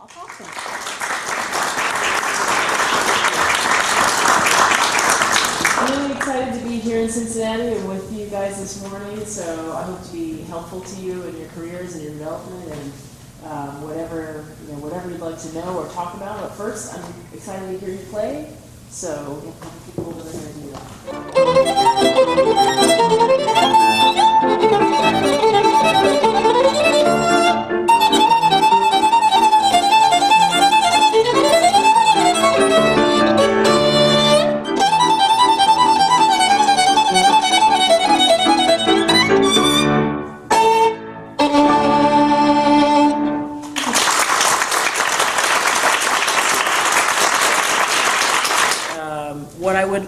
Awesome. I'm really excited to be here in Cincinnati and with you guys this morning, so I hope to be helpful to you in your careers and your development and whatever you'd like to know or talk about. But first, I'm excited to hear you play, so we have a couple people that are going to do that.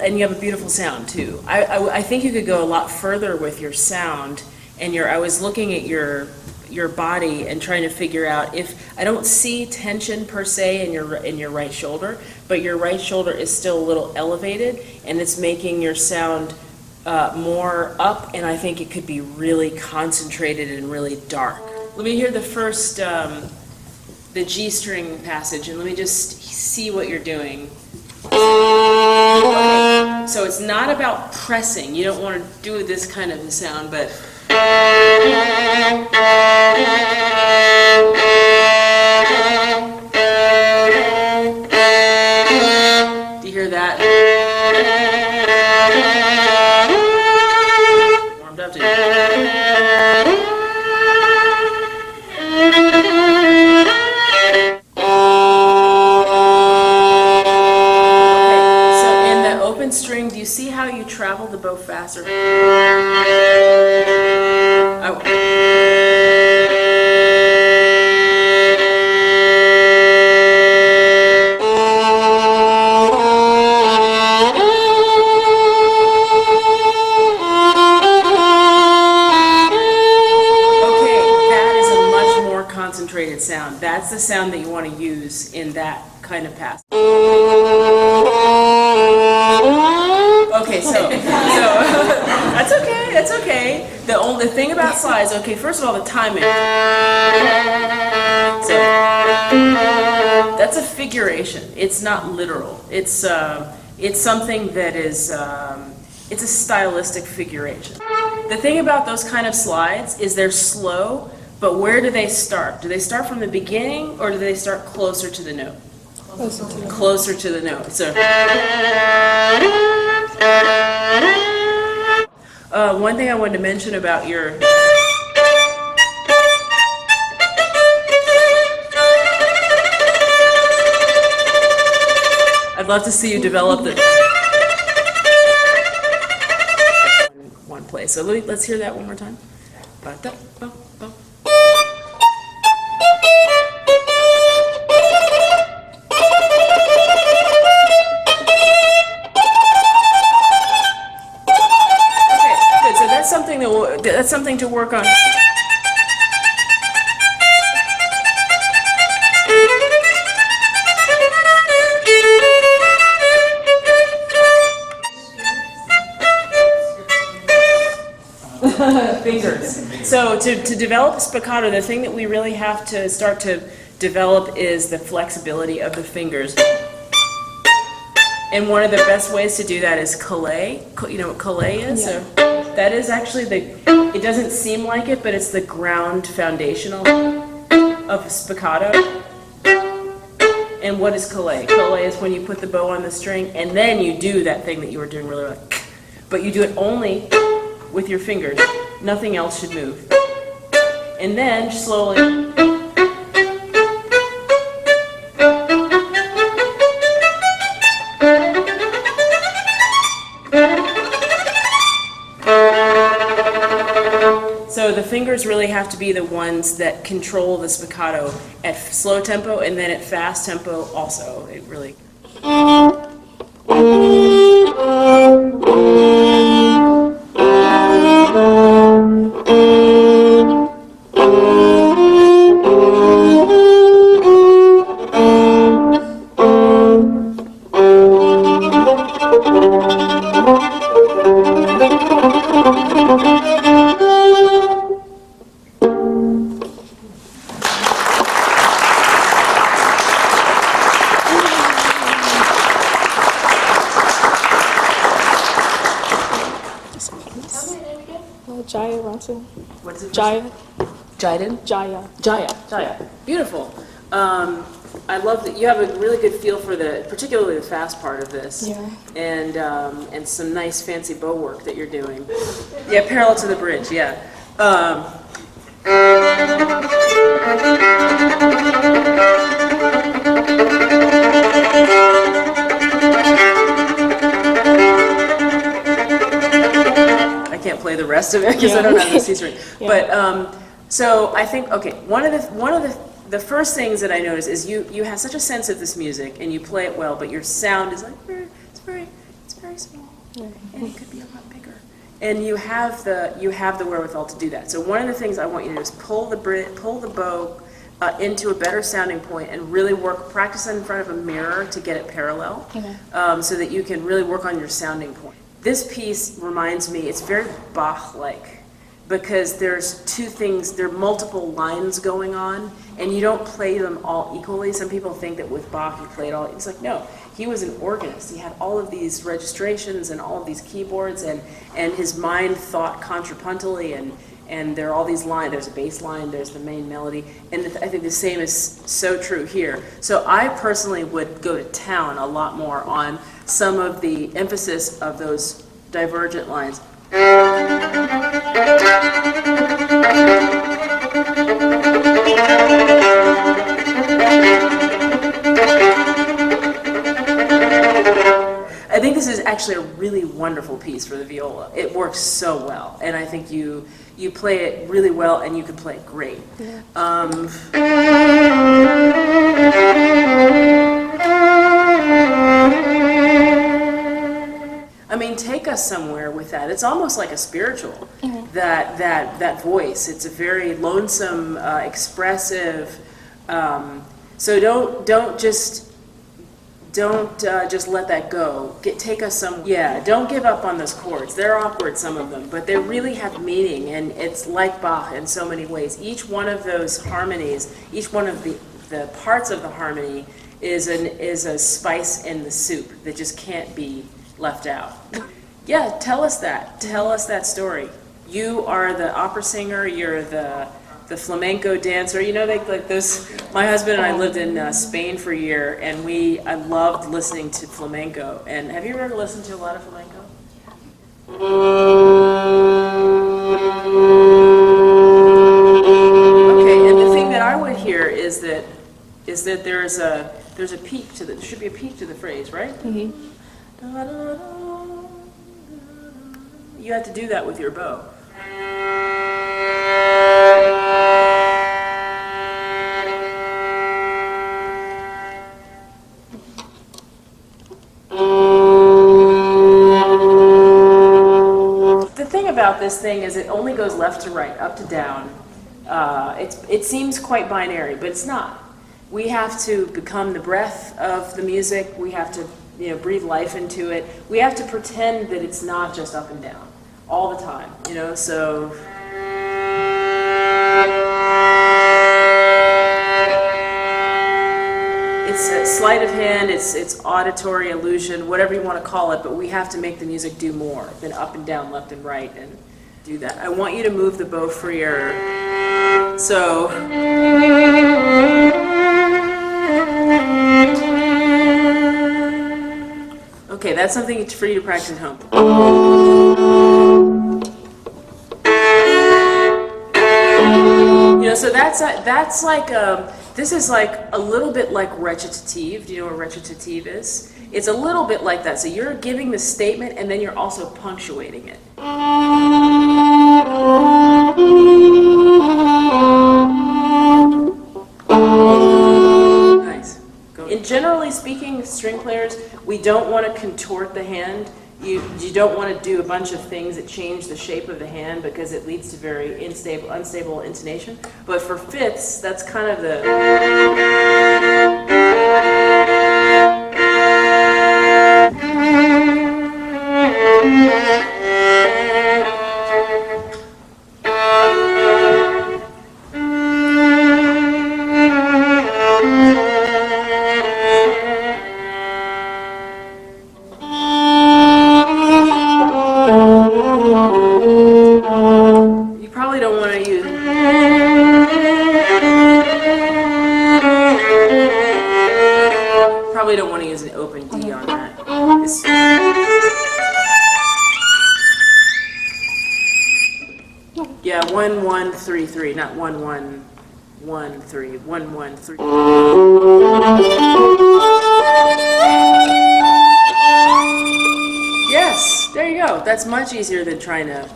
And you have a beautiful sound too. I think you could go a lot further with your sound and I was looking at your body and trying to figure out if I don't see tension per se in your right shoulder, but your right shoulder is still a little elevated and it's making your sound more up, and I think it could be really concentrated and really dark. Let me hear the first the G string passage, and let me just see what you're doing. Okay, so it's not about pressing. You don't want to do this kind of a sound, but do you hear that? Warmed up to string, do you see how you travel the bow faster? Oh. Okay, that is a much more concentrated sound. That's the sound that you want to use in that kind of pass. Okay, so that's okay. That's okay. The only thing about slides, okay, first of all, the timing. So that's a figuration. It's not literal. It's something that is it's a stylistic figuration. The thing about those kind of slides is they're slow, but where do they start? Do they start from the beginning or do they start closer to the note? Closer to the note. So. One thing I wanted to mention about your I'd love to see you develop the one place. So let's hear that one more time. That's something to work on. Fingers. So to develop spiccato, the thing that we really have to start to develop is the flexibility of the fingers. And one of the best ways to do that is collé. You know what collé is? Yeah. So that is actually it doesn't seem like it, but it's the ground foundational of spiccato. And what is collé? Collé is when you put the bow on the string and then you do that thing that you were doing really well. But you do it only with your fingers. Nothing else should move. And then slowly. So the fingers really have to be the ones that control the spiccato at slow tempo and then at fast tempo also. It really. Mayerson. What is it? Jaya. Jiden? Jaya. Jaya. Beautiful. I love that you have a really good feel for particularly the fast part of this. Yeah. And some nice fancy bow work that you're doing. Yeah, parallel to the bridge, yeah. I can't play the rest of it because I don't have the C string. Yeah. But so I think, okay, one of the first things that I notice is you have such a sense of this music and you play it well, but your sound is like it's very small, and it could be a lot bigger. And you have the wherewithal to do that. So one of the things I want you to do is pull the bow into a better sounding point and really practice in front of a mirror to get it parallel, so that you can really work on your sounding point. This piece reminds me, it's very Bach-like, because there's two things, there are multiple lines going on, and you don't play them all equally. Some people think that with Bach you play it all. It's like, no, he was an organist. He had all of these registrations and all of these keyboards, and his mind thought contrapuntally, and there are all these lines. There's a bass line, there's the main melody, and I think the same is so true here. So I personally would go to town a lot more on some of the emphasis of those divergent lines. I think this is actually a really wonderful piece for the viola. It works so well, and I think you play it really well, and you can play it great. I mean, take us somewhere with that. It's almost like a spiritual, that voice. It's a very lonesome, expressive. So don't just let that go. Take us somewhere. Yeah, don't give up on those chords. They're awkward, some of them, but they really have meaning, and it's like Bach in so many ways. Each one of those harmonies, each one of the parts of the harmony is a spice in the soup that just can't be left out. Yeah, tell us that. Tell us that story. You are the opera singer, you're the flamenco dancer. You know, like those. My husband and I lived in Spain for a year, and I loved listening to flamenco. And have you ever listened to a lot of flamenco? Okay, and the thing that I would hear is that there's a peak to there should be a peak to the phrase, right? Mm-hmm. You have to do that with your bow. The thing about this thing is it only goes left to right, up to down. It seems quite binary, but it's not. We have to become the breath of the music. We have to breathe life into it. We have to pretend that it's not just up and down all the time, so. It's a sleight of hand, it's auditory illusion, whatever you want to call it, but we have to make the music do more than up and down, left and right, and do that. I want you to move the bow freer. So. Okay, that's something for you to practice at home. So that's like this is like a little bit like recitative. Do you know what recitative is? It's a little bit like that. So you're giving the statement and then you're also punctuating it. Nice. And generally speaking, string players, we don't want to contort the hand. You don't want to do a bunch of things that change the shape of the hand because it leads to very unstable intonation. But for fifths, that's kind of the... 3 3, not 1 1 1 3, 1 1 3. Yes, there you go. That's much easier than trying to,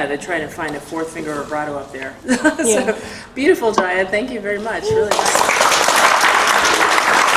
than trying to find a fourth finger vibrato up there. So, beautiful, Jaya. Thank you very much. Really nice.